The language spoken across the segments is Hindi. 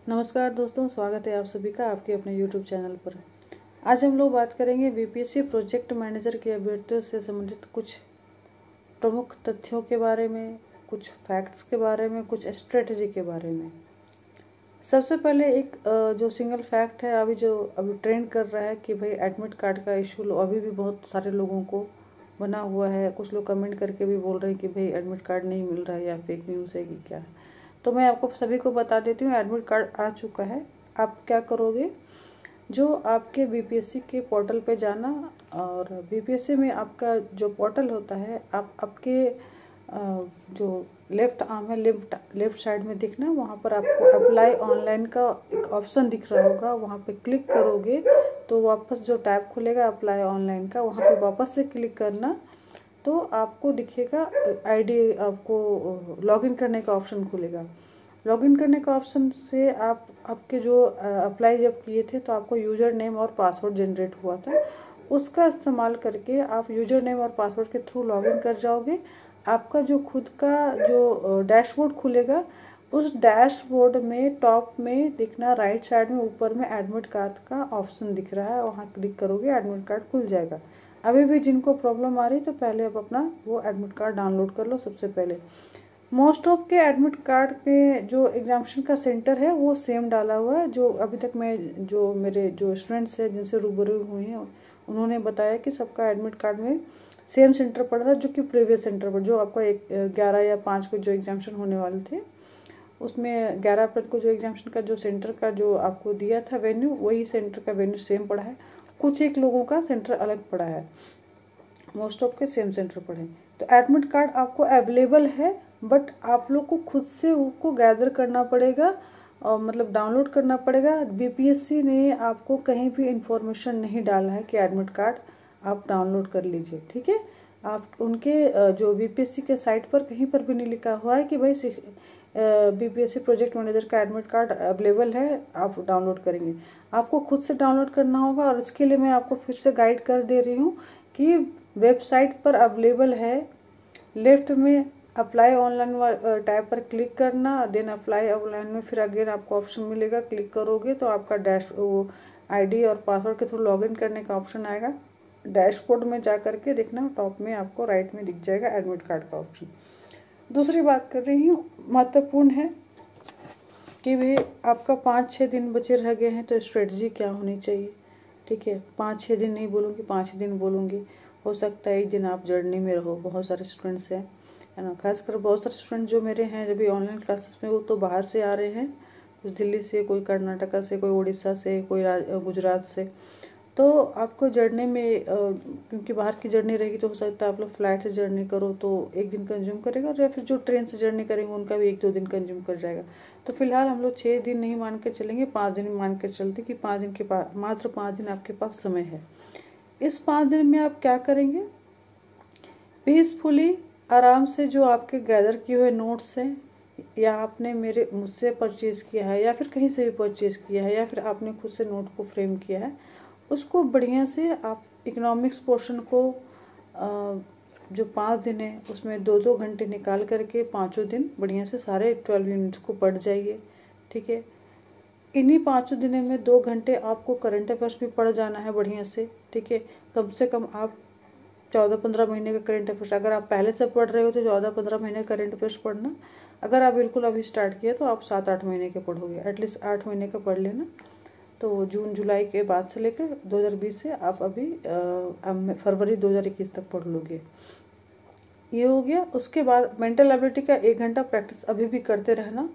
नमस्कार दोस्तों, स्वागत है आप सभी का आपके अपने YouTube चैनल पर। आज हम लोग बात करेंगे बीपीएससी प्रोजेक्ट मैनेजर के अभ्यर्थियों से संबंधित कुछ प्रमुख तथ्यों के बारे में, कुछ फैक्ट्स के बारे में, कुछ स्ट्रेटजी के बारे में। सबसे पहले एक जो सिंगल फैक्ट है अभी ट्रेंड कर रहा है कि भाई एडमिट कार्ड का इशू अभी भी बहुत सारे लोगों को बना हुआ है। कुछ लोग कमेंट करके भी बोल रहे हैं कि भाई एडमिट कार्ड नहीं मिल रहा है या फेक न्यूज़ है कि क्या है। तो मैं आपको सभी को बता देती हूँ, एडमिट कार्ड आ चुका है। आप क्या करोगे, जो आपके बीपीएससी के पोर्टल पे जाना, और बीपीएससी में आपका जो पोर्टल होता है, आप आपके जो लेफ्ट आर्म है, लेफ्ट साइड में दिखना, वहाँ पर आपको अप्लाई ऑनलाइन का एक ऑप्शन दिख रहा होगा। वहाँ पे क्लिक करोगे तो वापस जो टैब खुलेगा अप्लाई ऑनलाइन का, वहाँ पे वापस से क्लिक करना तो आपको दिखेगा आईडी, आपको लॉगिन करने का ऑप्शन खुलेगा। लॉगिन करने का ऑप्शन से आपके जो अप्लाई जब किए थे तो आपको यूज़र नेम और पासवर्ड जनरेट हुआ था, उसका इस्तेमाल करके आप यूज़र नेम और पासवर्ड के थ्रू लॉगिन कर जाओगे। आपका जो खुद का जो डैशबोर्ड खुलेगा, उस डैशबोर्ड में टॉप में दिखना, राइट साइड में ऊपर में एडमिट कार्ड का ऑप्शन दिख रहा है, वहाँ क्लिक करोगे एडमिट कार्ड खुल जाएगा। अभी भी जिनको प्रॉब्लम आ रही तो पहले आप अपना वो एडमिट कार्ड डाउनलोड कर लो। सबसे पहले मोस्ट ऑफ के एडमिट कार्ड पे जो एग्जामिनेशन का सेंटर है वो सेम डाला हुआ है। जो अभी तक मेरे जो स्टूडेंट्स हैं जिनसे रूबरू हुए हैं, उन्होंने बताया कि सबका एडमिट कार्ड में सेम सेंटर पड़ा था, जो कि प्रीवियस सेंटर पर जो आपका 11 या 5 को जो एग्जामिनेशन होने वाले थे, उसमें 11 अप्रैल को जो एग्जामिनेशन का जो सेंटर का जो आपको दिया था वेन्यू, वही सेंटर का वेन्यू सेम पड़ा है। कुछ एक लोगों का सेंटर अलग पड़ा है, मोस्ट ऑफ के सेम सेंटर पड़े। तो एडमिट कार्ड आपको अवेलेबल है, बट आप लोग को खुद से उसको गैदर करना पड़ेगा और मतलब डाउनलोड करना पड़ेगा। बीपीएससी ने आपको कहीं भी इंफॉर्मेशन नहीं डाला है कि एडमिट कार्ड आप डाउनलोड कर लीजिए, ठीक है। आप उनके जो बीपीएससी के साइट पर कहीं पर भी नहीं लिखा हुआ है कि भाई बीपीएससी प्रोजेक्ट मैनेजर का एडमिट कार्ड अवेलेबल है, आप डाउनलोड करेंगे। आपको खुद से डाउनलोड करना होगा, और इसके लिए मैं आपको फिर से गाइड कर दे रही हूँ कि वेबसाइट पर अवेलेबल है। लेफ्ट में अप्लाई ऑनलाइन टैब पर क्लिक करना, देन अप्लाई ऑनलाइन में फिर अगेन आपको ऑप्शन मिलेगा, क्लिक करोगे तो आपका वो आईडी और पासवर्ड के थ्रू लॉगिन करने का ऑप्शन आएगा। डैशबोर्ड में जा करके देखना, टॉप में आपको राइट में दिख जाएगा एडमिट कार्ड का ऑप्शन। दूसरी बात कर रही हूँ, महत्वपूर्ण है कि भाई आपका 5-6 दिन बचे रह गए हैं, तो स्ट्रेटजी क्या होनी चाहिए, ठीक है। 5-6 दिन नहीं बोलूँगी, 5 दिन बोलूँगी। हो सकता है एक दिन आप जर्नी में रहो, बहुत सारे स्टूडेंट्स हैं, है ना। खासकर बहुत सारे स्टूडेंट जो मेरे हैं जब भी ऑनलाइन क्लासेस में, वो तो बाहर से आ रहे हैं, कुछ दिल्ली से, कोई कर्नाटका से, कोई उड़ीसा से, कोई गुजरात से। तो आपको जर्नी में क्योंकि बाहर की जर्नी रहेगी तो हो सकता है आप लोग फ्लाइट से जर्नी करो तो एक दिन कंज्यूम करेगा, या फिर जो ट्रेन से जर्नी करेंगे उनका भी 1-2 दिन कंज्यूम कर जाएगा। तो फिलहाल हम लोग 6 दिन नहीं मान के चलेंगे, 5 दिन मान के चलते कि 5 दिन के पास, मात्र 5 दिन आपके पास समय है। इस 5 दिन में आप क्या करेंगे, पीसफुली आराम से जो आपके गैदर किए हुए नोट्स हैं, या आपने मुझसे परचेज़ किया है, या फिर कहीं से भी परचेज़ किया है, या फिर आपने खुद से नोट को फ्रेम किया है, उसको बढ़िया से आप इकोनॉमिक्स पोर्शन को जो 5 दिन है उसमें 2-2 घंटे निकाल करके 5 दिन बढ़िया से सारे 12 यूनिट्स को पढ़ जाइए, ठीक है। इन्हीं 5 दिनों में 2 घंटे आपको करंट अफेयर्स भी पढ़ जाना है बढ़िया से, ठीक है। कम से कम आप 14-15 महीने का करंट अफेयर्स, अगर आप पहले से पढ़ रहे हो तो 14-15 महीने का करंट अफेयर्स पढ़ना। अगर आप बिल्कुल अभी स्टार्ट किया तो आप 7-8 महीने के पढ़ोगे, एटलीस्ट 8 महीने का पढ़ लेना। तो जून जुलाई के बाद से लेकर 2020 से आप अभी फरवरी 2021 तक पढ़ लोगे, ये हो गया। उसके बाद मेंटल एबिलिटी का 1 घंटा प्रैक्टिस अभी भी करते रहना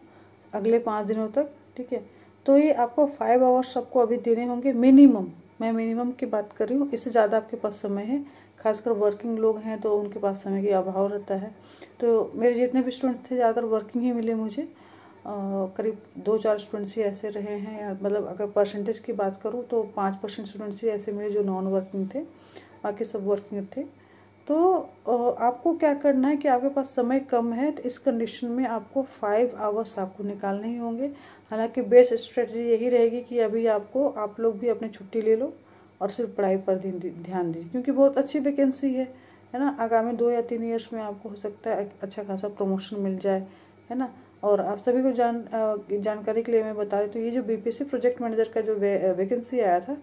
अगले 5 दिनों तक, ठीक है। तो ये आपको 5 आवर्स आपको अभी देने होंगे मिनिमम, मैं मिनिमम की बात कर रही हूँ, इससे ज़्यादा आपके पास समय है। खासकर वर्किंग लोग हैं तो उनके पास समय की अभाव रहता है। तो मेरे जितने भी स्टूडेंट थे ज़्यादातर वर्किंग ही मिले मुझे, करीब 2-4 स्टूडेंट्स ही ऐसे रहे हैं, मतलब अगर परसेंटेज की बात करूँ तो 5% स्टूडेंट्स ही ऐसे मिले जो नॉन वर्किंग थे, बाकी सब वर्किंग थे। तो आपको क्या करना है कि आपके पास समय कम है, तो इस कंडीशन में आपको 5 आवर्स आपको निकालने ही होंगे। हालांकि बेस्ट स्ट्रेटजी यही रहेगी कि अभी आप लोग भी अपनी छुट्टी ले लो और सिर्फ पढ़ाई पर ध्यान दीजिए, क्योंकि बहुत अच्छी वैकेंसी है ना। आगामी 2 या 3 ईयर्स में आपको हो सकता है अच्छा खासा प्रमोशन मिल जाए, है ना। और आप सभी को जानकारी के लिए मैं बता दें तो ये जो बीपीएससी प्रोजेक्ट मैनेजर का जो वैकेंसी आया था,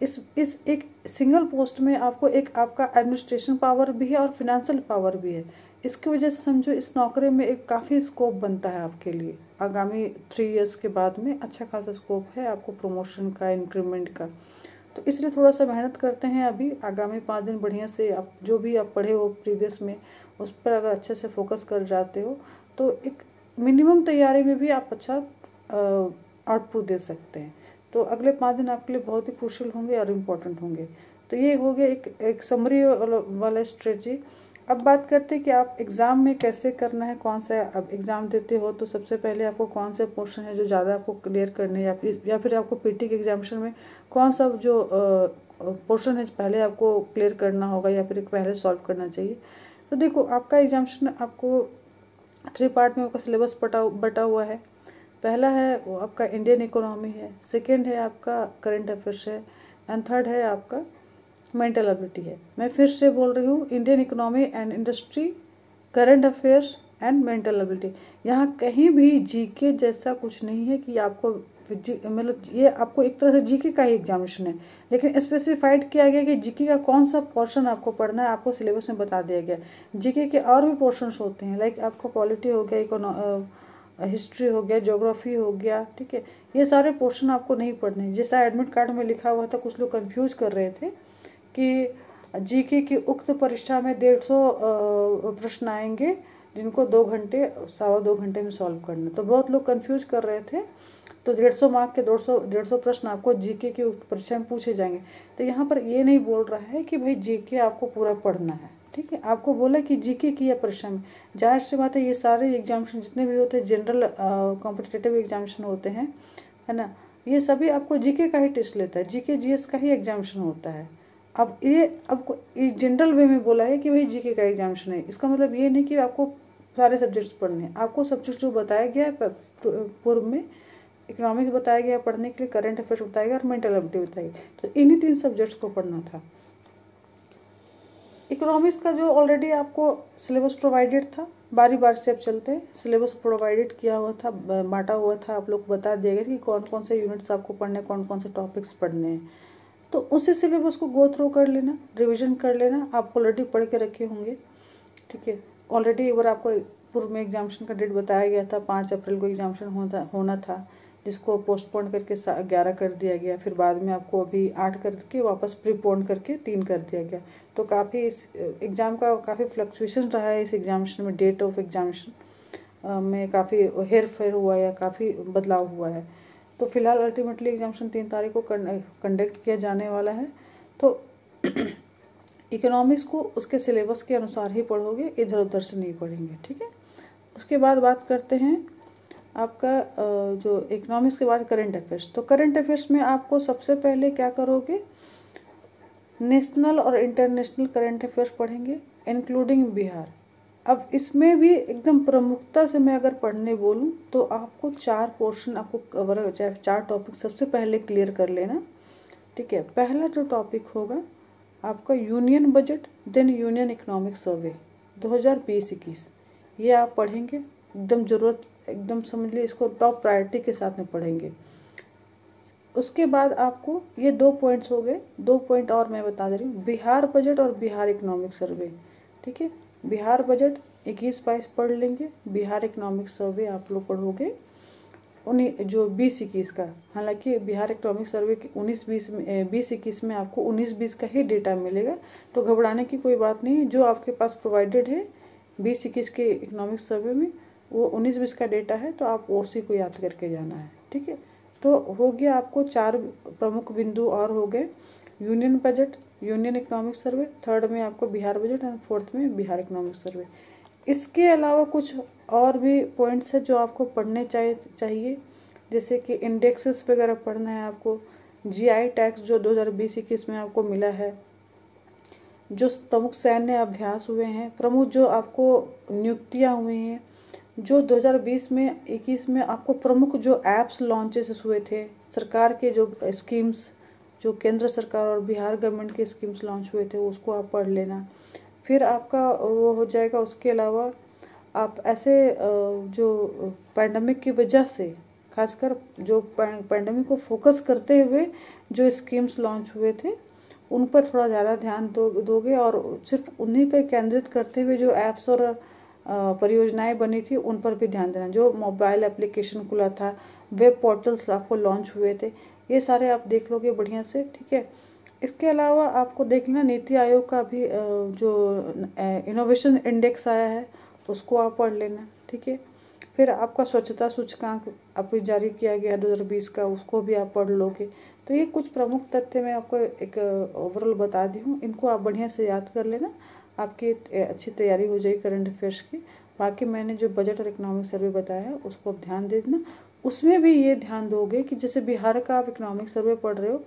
इस एक सिंगल पोस्ट में आपको एक आपका एडमिनिस्ट्रेशन पावर भी है और फिनेंशियल पावर भी है। इसकी वजह से समझो इस नौकरी में एक काफ़ी स्कोप बनता है आपके लिए। आगामी 3 इयर्स के बाद में अच्छा खासा स्कोप है आपको प्रमोशन का, इंक्रीमेंट का। तो इसलिए थोड़ा सा मेहनत करते हैं अभी, आगामी 5 दिन बढ़िया से आप जो भी आप पढ़े हो प्रीवियस में उस पर अगर अच्छे से फोकस कर जाते हो तो एक मिनिमम तैयारी में भी आप अच्छा आउटपुट दे सकते हैं। तो अगले 5 दिन आपके लिए बहुत ही क्रूशियल होंगे और इम्पोर्टेंट होंगे। तो ये हो गया एक समरी वाला स्ट्रेटजी। अब बात करते हैं कि आप एग्ज़ाम में कैसे करना है, कौन सा अब एग्ज़ाम देते हो तो सबसे पहले आपको कौन से पोर्शन है जो ज़्यादा आपको क्लियर करने हैं, या फिर आपको पीटी के एग्जामिनेशन में कौन सा जो पोर्शन है पहले आपको क्लियर करना होगा या फिर पहले सॉल्व करना चाहिए। तो देखो, आपका एग्जामिनेशन आपको 3 पार्ट में आपका सिलेबस बटा हुआ है। पहला है वो आपका इंडियन इकोनॉमी है, सेकेंड है आपका करंट अफेयर्स है, एंड थर्ड है आपका मेंटल एबिलिटी है। मैं फिर से बोल रही हूँ, Indian economy and industry, current affairs and mental ability. यहाँ कहीं भी जीके जैसा कुछ नहीं है कि आपको मतलब ये आपको एक तरह से जीके का ही एग्जामिनेशन है, लेकिन स्पेसिफाइड किया गया कि जीके का कौन सा पोर्शन आपको पढ़ना है, आपको सिलेबस में बता दिया गया। जीके के और भी पोर्शंस होते हैं, लाइक आपको पॉलिटी हो गया, हिस्ट्री हो गया, ज्योग्राफी हो गया, ठीक है। ये सारे पोर्शन आपको नहीं पढ़ने हैं। जैसा एडमिट कार्ड में लिखा हुआ था, कुछ लोग कंफ्यूज कर रहे थे कि जीके की उक्त परीक्षा में 150 प्रश्न आएंगे जिनको 2 घंटे 2.25 घंटे में सॉल्व करना। तो बहुत लोग कंफ्यूज कर रहे थे। तो 150 मार्क के 150 प्रश्न आपको जीके की उक्त परीक्षा में पूछे जाएंगे। तो यहाँ पर ये नहीं बोल रहा है कि भाई जीके आपको पूरा पढ़ना है, ठीक है। आपको बोला कि जीके की या परीक्षा में, जाहिर सी बात है ये सारे एग्जामिनेशन जितने भी होते हैं, जनरल कॉम्पिटिटिव एग्जामिनेशन होते हैं, है ना, ये सभी आपको जीके का ही टेस्ट लेता है, जीके जीएस का ही एग्जामिनेशन होता है। अब ये जनरल वे में बोला है कि भाई जीके का एग्जामिनेशन है, इसका मतलब ये नहीं कि आपको सारे सब्जेक्ट्स पढ़ने हैं। आपको सब्जेक्ट जो बताया गया है पूर्व में, इकोनॉमिक्स बताया गया पढ़ने के लिए, करंट अफेयर्स बताया गया और मेंटल एबिलिटी बताई गई, तो इन्हीं 3 सब्जेक्ट्स को पढ़ना था। इकोनॉमिक्स का जो ऑलरेडी आपको सिलेबस प्रोवाइडेड था, बारी बारी से अब चलते हैं। सिलेबस प्रोवाइडेड किया हुआ था, बांटा हुआ था, आप लोग को बता दिया गया कि कौन कौन से यूनिट्स आपको पढ़ने, कौन कौन से टॉपिक्स पढ़ने हैं। तो उसी सिलेबस को गो थ्रू कर लेना, रिवीजन कर लेना। आप ऑलरेडी पढ़ के रखे होंगे, ठीक है। ऑलरेडी एक बार आपको पूर्व में एग्जामिनेशन का डेट बताया गया था, 5 अप्रैल को एग्जामिनेशन होना था, जिसको पोस्टपोन करके 11 कर दिया गया। फिर बाद में आपको अभी 8 करके वापस प्रीपोन करके 3 कर दिया गया। तो काफ़ी इस एग्ज़ाम का काफ़ी फ्लक्चुएशन रहा है इस एग्जामिनेशन में, डेट ऑफ एग्जामिनेशन में काफ़ी हेर फेर हुआ है या काफ़ी बदलाव हुआ है। तो फिलहाल अल्टीमेटली एग्जामिनेशन 3 तारीख को कंडक्ट किया जाने वाला है। तो इकोनॉमिक्स को उसके सिलेबस के अनुसार ही पढ़ोगे, इधर उधर से नहीं पढ़ेंगे, ठीक है। उसके बाद बात करते हैं आपका जो इकोनॉमिक्स के बाद करंट अफेयर्स। तो करंट अफेयर्स में आपको सबसे पहले क्या करोगे, नेशनल और इंटरनेशनल करंट अफेयर्स पढ़ेंगे, इंक्लूडिंग बिहार। अब इसमें भी एकदम प्रमुखता से मैं अगर पढ़ने बोलूँ तो आपको 4 पोर्शन आपको कवर, चाहे 4 टॉपिक सबसे पहले क्लियर कर लेना, ठीक है। पहला जो टॉपिक होगा आपका union budget, then union economic survey 2020-21, ये आप पढ़ेंगे एकदम ज़रूरत, एकदम समझ लीजिए इसको टॉप प्रायोरिटी के साथ में पढ़ेंगे। उसके बाद आपको ये 2 पॉइंट्स हो गए, 2 पॉइंट और मैं बता दे रही हूँ, बिहार बजट और बिहार इकोनॉमिक सर्वे, ठीक है। बिहार बजट 21-22 पढ़ लेंगे, बिहार इकोनॉमिक सर्वे आप लोग पढ़ोगे उन्हीं जो 20-21 का। हालांकि बिहार इकोनॉमिक सर्वे के 20-21 में आपको 19-20 का ही डेटा मिलेगा, तो घबराने की कोई बात नहीं है। जो आपके पास प्रोवाइडेड है 20-21 के इकोनॉमिक सर्वे में वो 19-20 का डेटा है, तो आप उसी को याद करके जाना है, ठीक है। तो हो गया आपको 4 प्रमुख बिंदु और हो गए, यूनियन बजट, यूनियन इकोनॉमिक सर्वे, थर्ड में आपको बिहार बजट एंड फोर्थ में बिहार इकोनॉमिक सर्वे। इसके अलावा कुछ और भी पॉइंट्स है जो आपको पढ़ने चाहिए, जैसे कि इंडेक्सेस वगैरह पढ़ना है आपको, जीआई टैक्स जो 2020-21 में आपको मिला है, जो प्रमुख सैन्य अभ्यास हुए हैं, प्रमुख जो आपको नियुक्तियां हुई हैं, जो 2020 में 21 में आपको प्रमुख जो ऐप्स लॉन्चेस हुए थे, सरकार के जो स्कीम्स, जो केंद्र सरकार और बिहार गवर्नमेंट के स्कीम्स लॉन्च हुए थे, उसको आप पढ़ लेना। फिर आपका वो हो जाएगा। उसके अलावा आप ऐसे जो पैंडमिक की वजह से, खासकर जो पैंडमिक को फोकस करते हुए जो स्कीम्स लॉन्च हुए थे उन पर थोड़ा ज़्यादा ध्यान दोगे और सिर्फ उन्हीं पर केंद्रित करते हुए जो ऐप्स और परियोजनाएं बनी थी उन पर भी ध्यान देना। जो मोबाइल एप्लीकेशन खुला था, वेब पोर्टल्स आपको लॉन्च हुए थे, ये सारे आप देख लोगे बढ़िया से, ठीक है। इसके अलावा आपको देखना नीति आयोग का भी जो इनोवेशन इंडेक्स आया है उसको आप पढ़ लेना, ठीक है। फिर आपका स्वच्छता सूचकांक अभी जारी किया गया 2020 का, उसको भी आप पढ़ लोगे। तो ये कुछ प्रमुख तथ्य मैं आपको एक ओवरऑल बता दी हूँ, इनको आप बढ़िया से याद कर लेना, आपकी अच्छी तैयारी हो जाएगी करंट अफेयर्स की। बाकी मैंने जो बजट और इकोनॉमिक सर्वे बताया है उसको आप ध्यान दे देना। उसमें भी ये ध्यान दोगे कि जैसे बिहार का आप इकोनॉमिक सर्वे पढ़ रहे हो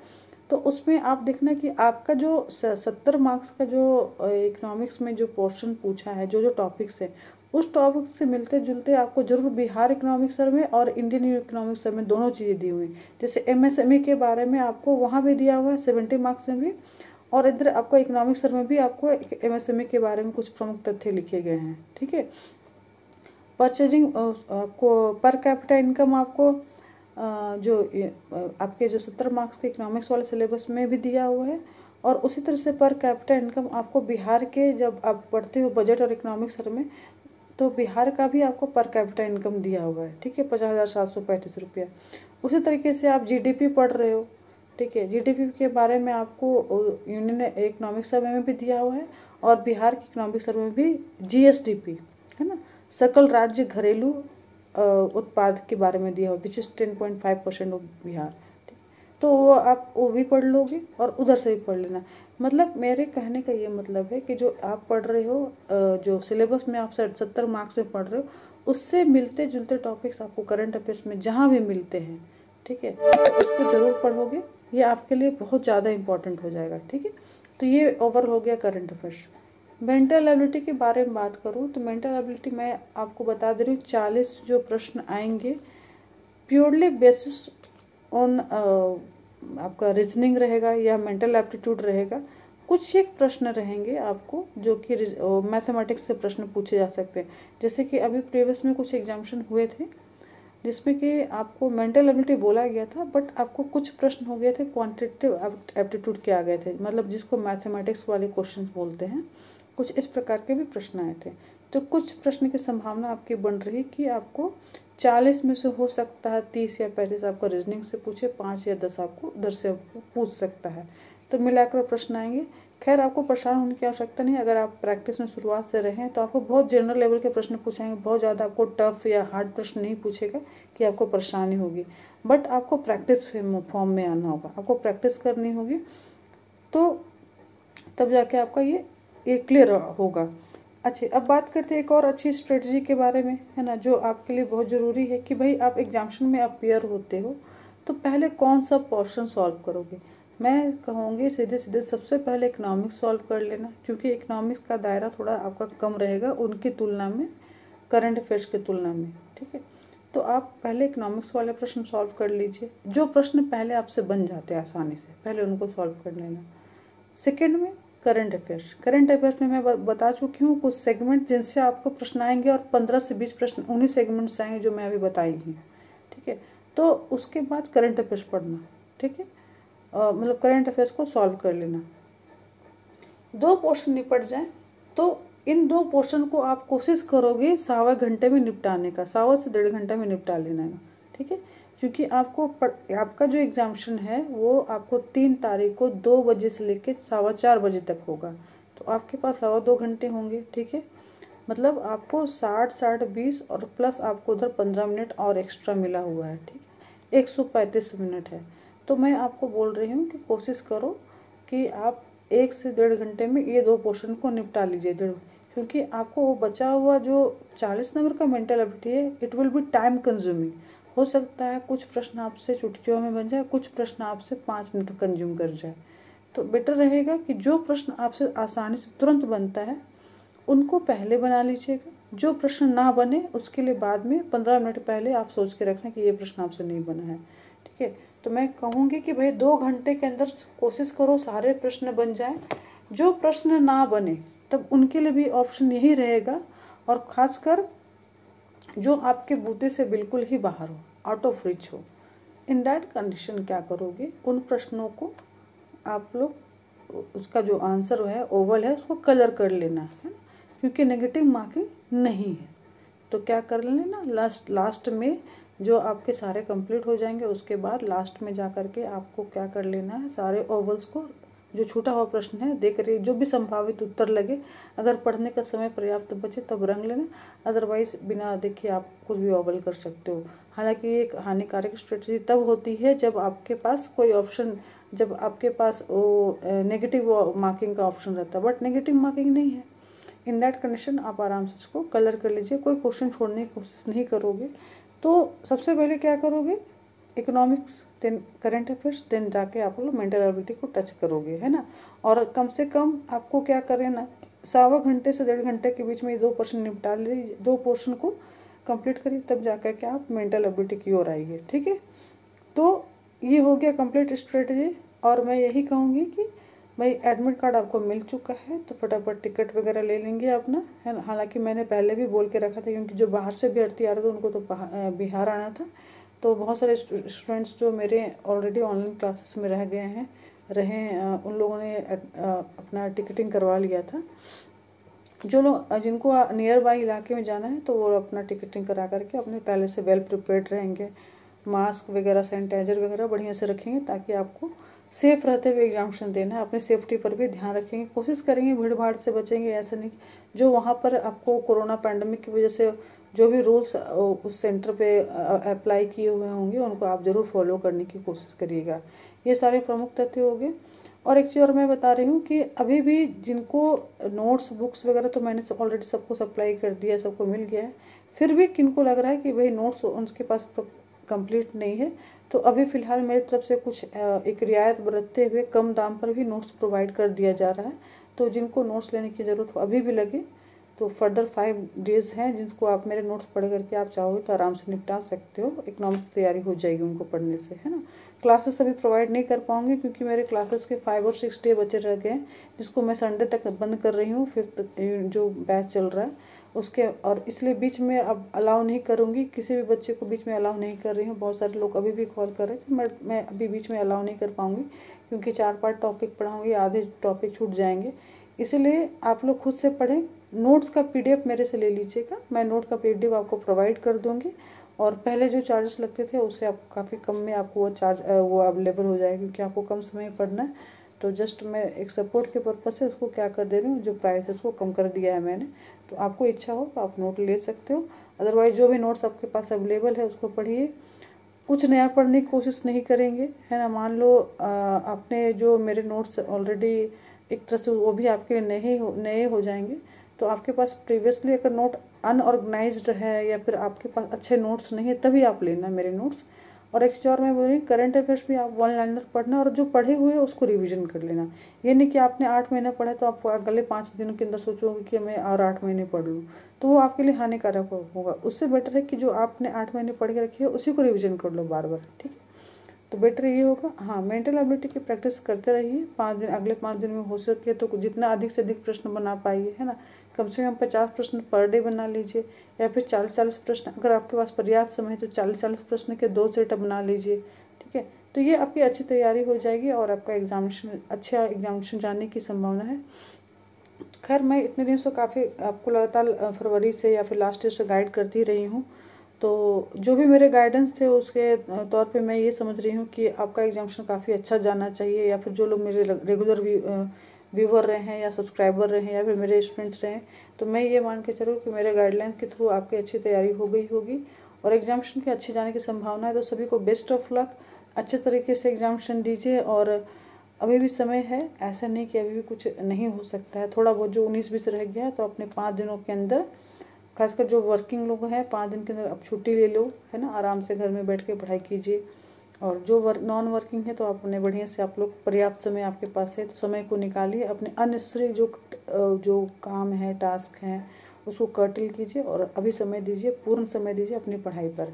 तो उसमें आप देखना कि आपका जो 70 मार्क्स का जो इकोनॉमिक्स में जो पोर्शन पूछा है, जो जो टॉपिक्स है, उस टॉपिक से मिलते जुलते आपको जरूर बिहार इकोनॉमिक सर्वे और इंडियन इकोनॉमिक सर्वे दोनों चीज़ें दी हुई। जैसे एमएसएमई के बारे में आपको वहाँ भी दिया हुआ है 70 मार्क्स में भी, और इधर आपको इकोनॉमिक सर्वे में भी आपको एमएसएमई के बारे में कुछ प्रमुख तथ्य लिखे गए हैं, ठीक है। परचेजिंग आपको पर कैपिटा इनकम आपको जो आपके जो 70 मार्क्स के इकोनॉमिक्स वाले सिलेबस में भी दिया हुआ है, और उसी तरह से पर कैपिटा इनकम आपको बिहार के जब आप पढ़ते हो बजट और इकोनॉमिक्स सर्वे में तो बिहार का भी आपको पर कैपिटा इनकम दिया हुआ है, ठीक है, 50,735 रुपया। उसी तरीके से आप जीडीपी पढ़ रहे हो, ठीक है, जीडीपी के बारे में आपको यूनियन इकोनॉमिक सर्वे में भी दिया हुआ है और बिहार के इकोनॉमिक सर्वे में भी जीएसडीपी है ना, सकल राज्य घरेलू उत्पाद के बारे में दिया हुआ, विच इज 10.5% ऑफ बिहार। तो वो आप वो भी पढ़ लोगे और उधर से भी पढ़ लेना। मतलब मेरे कहने का ये मतलब है कि जो आप पढ़ रहे हो, जो सिलेबस में आप 70 मार्क्स में पढ़ रहे हो, उससे मिलते जुलते टॉपिक्स आपको करंट अफेयर्स में जहाँ भी मिलते हैं, ठीक है, उसको जरूर पढ़ोगे, ये आपके लिए बहुत ज़्यादा इंपॉर्टेंट हो जाएगा, ठीक है। तो ये ओवर हो गया करंट अफेयर्स। मेंटल एबिलिटी के बारे में बात करूँ तो मेंटल एबिलिटी मैं आपको बता दे रही हूँ 40 जो प्रश्न आएंगे प्योरली बेसिस ऑन आपका रीजनिंग रहेगा या मेंटल एप्टीट्यूड रहेगा। कुछ एक प्रश्न रहेंगे आपको जो कि मैथमेटिक्स से प्रश्न पूछे जा सकते हैं, जैसे कि अभी प्रीवियस में कुछ एग्जामिनेशन हुए थे जिसमें कि आपको मेंटल एबिलिटी बोला गया था बट आपको कुछ प्रश्न हो गए थे क्वांटिटेटिव एप्टीट्यूड के आ गए थे, मतलब जिसको मैथमेटिक्स वाले क्वेश्चन बोलते हैं। कुछ इस प्रकार के भी प्रश्न आए थे, तो कुछ प्रश्न की संभावना आपकी बन रही है कि आपको 40 में से हो सकता है 30 या 35 आपको रीजनिंग से पूछे, 5 या 10 आपको उधर से पूछ सकता है, तो मिलाकर प्रश्न आएंगे। खैर आपको परेशान होने की आवश्यकता नहीं, अगर आप प्रैक्टिस में शुरुआत से रहें तो आपको बहुत जनरल लेवल के प्रश्न पूछेंगे, बहुत ज़्यादा आपको टफ या हार्ड प्रश्न नहीं पूछेगा कि आपको परेशानी होगी, बट आपको प्रैक्टिस फॉर्म में आना होगा, आपको प्रैक्टिस करनी होगी, तो तब जाके आपका ये क्लियर होगा। अच्छा, अब बात करते हैं एक और अच्छी स्ट्रेटजी के बारे में, है ना, जो आपके लिए बहुत ज़रूरी है कि भाई आप एग्जामिनेशन में अपियर होते हो तो पहले कौन सा पोर्शन सॉल्व करोगे। मैं कहूँगी सीधे सीधे सबसे पहले इकोनॉमिक्स सॉल्व कर लेना, क्योंकि इकोनॉमिक्स का दायरा थोड़ा आपका कम रहेगा उनकी तुलना में, करंट अफेयर्स की तुलना में, ठीक है। तो आप पहले इकोनॉमिक्स वाले प्रश्न सॉल्व कर लीजिए, जो प्रश्न पहले आपसे बन जाते हैं आसानी से, पहले उनको सॉल्व कर लेना। सेकेंड में करंट अफेयर्स में मैं बता चुकी हूँ कुछ सेगमेंट जिनसे आपको प्रश्न आएंगे, और 15 से 20 प्रश्न उन्हीं सेगमेंट से आएंगे जो मैं अभी बताई हूँ, ठीक है। तो उसके बाद करंट अफेयर्स पढ़ना, ठीक है, मतलब करंट अफेयर्स को सॉल्व कर लेना। 2 पोर्शन निपट जाए तो इन 2 पोर्शन को आप कोशिश करोगे 1.25 घंटे में निपटाने का, 1.25 से 1.5 घंटा में निपटा लेना है, ठीक है, क्योंकि आपका जो एग्जामिनेशन है वो आपको 3 तारीख को 2 बजे से लेकर 4:15 बजे तक होगा, तो आपके पास 2.25 घंटे होंगे, ठीक है। मतलब आपको 60-20 और प्लस आपको उधर 15 मिनट और एक्स्ट्रा मिला हुआ है, ठीक है, 135 मिनट है। तो मैं आपको बोल रही हूँ कि कोशिश करो कि आप 1 से 1.5 घंटे में ये 2 पोर्शन को निपटा लीजिए, क्योंकि आपको वो बचा हुआ जो 40 नंबर का मेंटल एबिलिटी है it will be time consuming. हो सकता है कुछ प्रश्न आपसे चुटकियों में बन जाए, कुछ प्रश्न आपसे 5 मिनट कंज्यूम कर जाए, तो बेटर रहेगा कि जो प्रश्न आपसे आसानी से तुरंत बनता है उनको पहले बना लीजिएगा, जो प्रश्न ना बने उसके लिए बाद में 15 मिनट पहले आप सोच के रखना कि ये प्रश्न आपसे नहीं बना है, ठीक है। तो मैं कहूँगी कि भाई 2 घंटे के अंदर कोशिश करो सारे प्रश्न बन जाएं। जो प्रश्न ना बने तब उनके लिए भी ऑप्शन यही रहेगा, और ख़ासकर जो आपके बूते से बिल्कुल ही बाहर हो, आउट ऑफ रीच हो। इन दैट कंडीशन क्या करोगे, उन प्रश्नों को आप लोग उसका जो आंसर है ओवल है उसको कलर कर लेना है, क्योंकि नेगेटिव मार्किंग नहीं है। तो क्या कर लेना, लास्ट में जो आपके सारे कंप्लीट हो जाएंगे उसके बाद लास्ट में जा कर के आपको क्या कर लेना है, सारे ओवल्स को जो छूटा हुआ प्रश्न है देख रही जो भी संभावित उत्तर लगे, अगर पढ़ने का समय पर्याप्त बचे तब रंग लेना, अदरवाइज बिना देखे आप कुछ भी ओवल कर सकते हो। हालांकि ये एक हानिकारक स्ट्रेटजी तब होती है जब आपके पास कोई ऑप्शन, जब आपके पास वो नेगेटिव मार्किंग का ऑप्शन रहता है, बट नेगेटिव मार्किंग नहीं है। इन दैट कंडीशन आप आराम से इसको कलर कर लीजिए, कोई क्वेश्चन छोड़ने की कोशिश नहीं करोगे। तो सबसे पहले क्या करोगे, economics, then current affairs, then जाके आप लोग मेंटल एबिलिटी को टच करोगे, है ना। और कम से कम आपको क्या करें ना, 1.25 घंटे से 1.5 घंटे के बीच में 2 पोर्शन निपटा लीजिए, 2 पोर्शन को कंप्लीट करिए, तब जाकर के आप मेंटल एबिलिटी की ओर आइए, ठीक है। तो ये हो गया कंप्लीट स्ट्रेटजी। और मैं यही कहूँगी कि भाई एडमिट कार्ड आपको मिल चुका है तो फटाफट टिकट वगैरह ले लेंगे अपना, है ना। हालांकि मैंने पहले भी बोल के रखा था, क्योंकि जो बाहर से अभ्यर्थी आ रहे थे उनको तो बिहार आना था, तो बहुत सारे स्टूडेंट्स जो मेरे ऑलरेडी ऑनलाइन क्लासेस में रह गए हैं उन लोगों ने अपना टिकटिंग करवा लिया था। जो लोग जिनको नियर बाई इलाके में जाना है तो वो अपना टिकटिंग करा करके अपने पहले से वेल प्रिपेयर्ड रहेंगे, मास्क वगैरह सैनिटाइजर वगैरह बढ़िया से रखेंगे, ताकि आपको सेफ रहते हुए एग्जामिनेशन देना है। अपने सेफ्टी पर भी ध्यान रखेंगे, कोशिश करेंगे भीड़ भाड़ से बचेंगे। ऐसा नहीं जो वहाँ पर आपको कोरोना पैंडमिक की वजह से जो भी रूल्स उस सेंटर पे अप्लाई किए हुए होंगे उनको आप ज़रूर फॉलो करने की कोशिश करिएगा। ये सारे प्रमुख तथ्य हो गए। और एक चीज़ और मैं बता रही हूँ कि अभी भी जिनको नोट्स बुक्स वगैरह तो मैंने ऑलरेडी सबको सप्लाई कर दिया, सबको मिल गया है, फिर भी किनको लग रहा है कि भाई नोट्स उनके पास कंप्लीट नहीं है, तो अभी फ़िलहाल मेरी तरफ से कुछ एक रियायत बरतते हुए कम दाम पर भी नोट्स प्रोवाइड कर दिया जा रहा है। तो जिनको नोट्स लेने की ज़रूरत अभी भी लगे तो फर्दर 5 डेज़ हैं जिनको आप मेरे नोट्स पढ़ करके आप चाहोगे तो आराम से निपटा सकते हो। इकोनॉमिक्स तैयारी हो जाएगी उनको पढ़ने से, है ना। क्लासेस अभी प्रोवाइड नहीं कर पाऊँगी क्योंकि मेरे क्लासेस के 5 और 6 डे बचे रह गए हैं, जिसको मैं संडे तक बंद कर रही हूँ। 5th जो बैच चल रहा है उसके, और इसलिए बीच में अब अलाउ नहीं करूँगी, किसी भी बच्चे को बीच में अलाउ नहीं कर रही हूँ। बहुत सारे लोग अभी भी कॉल कर रहे थे, मैं अभी बीच में अलाउ नहीं कर पाऊँगी क्योंकि 4-5 टॉपिक पढ़ाऊँगी, आधे टॉपिक छूट जाएंगे। इसलिए आप लोग खुद से पढ़ें। नोट्स का PDF मेरे से ले लीजिएगा, मैं नोट का PDF आपको प्रोवाइड कर दूँगी, और पहले जो चार्जेस लगते थे उससे आप काफ़ी कम में आपको वो अवेलेबल हो जाएगा, क्योंकि आपको कम समय पढ़ना है। तो जस्ट मैं एक सपोर्ट के पर्पज़ से उसको क्या कर दे रही हूँ, जो प्राइस है उसको कम कर दिया है मैंने। तो आपको इच्छा हो तो आप नोट ले सकते हो, अदरवाइज जो भी नोट्स आपके पास अवेलेबल है उसको पढ़िए। कुछ नया पढ़ने की कोशिश नहीं करेंगे, है ना। मान लो आपने जो मेरे नोट्स ऑलरेडी एक तरह से वो भी आपके नए हो जाएंगे, तो आपके पास प्रीवियसली अगर नोट अनऑर्गेनाइज्ड है या फिर आपके पास अच्छे नोट्स नहीं है तभी आप लेना मेरे नोट्स। और एक चीज़ और मैं बोल रही हूँ, करंट अफेयर्स भी आप 1 लाइनर पढ़ना, और जो पढ़े हुए उसको रिवीजन कर लेना। ये नहीं कि आपने 8 महीने पढ़े तो आप अगले 5 दिनों के अंदर सोचोगे कि मैं और 8 महीने पढ़ लूँ, तो वो आपके लिए हानिकारक होगा। उससे बेटर है कि जो आपने 8 महीने पढ़ के रखी है उसी को रिविजन कर लो बार बार, ठीक है। तो बेटर ये होगा। हाँ, मेंटल एबिलिटी की प्रैक्टिस करते रहिए। 5 दिन, अगले 5 दिन में हो सके तो जितना अधिक से अधिक प्रश्न बना पाइए, है ना। कम से कम 50 प्रश्न पर डे बना लीजिए, या फिर 40-40 प्रश्न, अगर आपके पास पर्याप्त समय है तो 40-40 प्रश्न के 2 सेट बना लीजिए, ठीक है। तो ये आपकी अच्छी तैयारी हो जाएगी और आपका अच्छा एग्जामिनेशन जाने की संभावना है। खैर, मैं इतने दिन से काफ़ी आपको लगातार फरवरी से या फिर लास्ट ईयर से गाइड करती रही हूँ, तो जो भी मेरे गाइडेंस थे उसके तौर पे मैं ये समझ रही हूँ कि आपका एग्जामिनेशन काफ़ी अच्छा जाना चाहिए। या फिर जो लोग मेरे रेगुलर व्यूवर रहे हैं या सब्सक्राइबर रहे हैं या फिर मेरे स्टूडेंट्स रहे हैं, तो मैं ये मान के चलूँ कि मेरे गाइडलाइंस के थ्रू आपकी अच्छी तैयारी हो गई होगी और एग्जामिनेशन की अच्छे जाने की संभावना है। तो सभी को बेस्ट ऑफ लक, अच्छे तरीके से एग्जामिनेशन दीजिए। और अभी भी समय है, ऐसा नहीं कि अभी भी कुछ नहीं हो सकता है। थोड़ा बहुत जो 19-20 रह गया है तो अपने 5 दिनों के अंदर, खासकर जो वर्किंग लोग हैं, 5 दिन के अंदर आप छुट्टी ले लो, है ना। आराम से घर में बैठ के पढ़ाई कीजिए। और जो नॉन वर्किंग है तो अपने बढ़िया से आप लोग, पर्याप्त समय आपके पास है तो समय को निकालिए, अपने अननेसेसरी जो काम है, टास्क हैं, उसको कर्टेल कीजिए और अभी समय दीजिए, पूर्ण समय दीजिए अपनी पढ़ाई पर।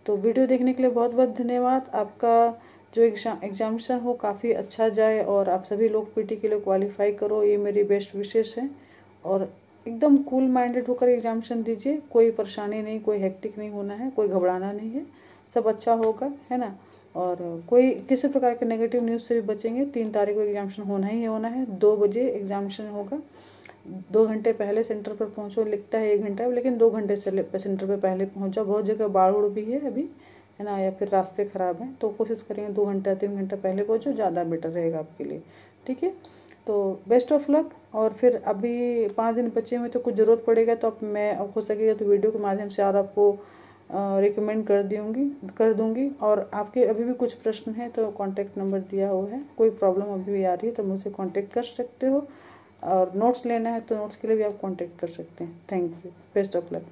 तो वीडियो देखने के लिए बहुत बहुत धन्यवाद। आपका जो एग्जामिनेशन हो काफ़ी अच्छा जाए और आप सभी लोग PT के लिए क्वालिफाई करो, ये मेरी बेस्ट विशेष है। और एकदम कूल माइंडेड होकर एग्जामिनेशन दीजिए, कोई परेशानी नहीं, कोई हेक्टिक नहीं होना है, कोई घबराना नहीं है, सब अच्छा होगा, है ना। और कोई किसी प्रकार के नेगेटिव न्यूज़ से भी बचेंगे। 3 तारीख को एग्जामिनेशन होना ही होना है, 2 बजे एग्जामिनेशन होगा। 2 घंटे पहले सेंटर पर पहुंचो, लिखता है 1 घंटा, लेकिन 2 घंटे से सेंटर पर पहले पहुंच जाओ। बहुत जगह बाढ़ उड़ भी है अभी, है ना, या फिर रास्ते ख़राब हैं, तो कोशिश करेंगे 2 घंटा 3 घंटा पहले पहुँचो, ज़्यादा बेटर रहेगा आपके लिए। ठीक है, तो बेस्ट ऑफ लक। और फिर अभी 5 दिन बचे हुए, तो कुछ ज़रूरत पड़ेगा तो मैं हो सकेगा तो वीडियो के माध्यम से और आपको रिकमेंड कर दूंगी। और आपके अभी भी कुछ प्रश्न हैं तो कॉन्टैक्ट नंबर दिया हुआ है, कोई प्रॉब्लम अभी भी आ रही है तो मुझसे कॉन्टैक्ट कर सकते हो। और नोट्स लेना है तो नोट्स के लिए भी आप कॉन्टैक्ट कर सकते हैं। Thank you, best of luck.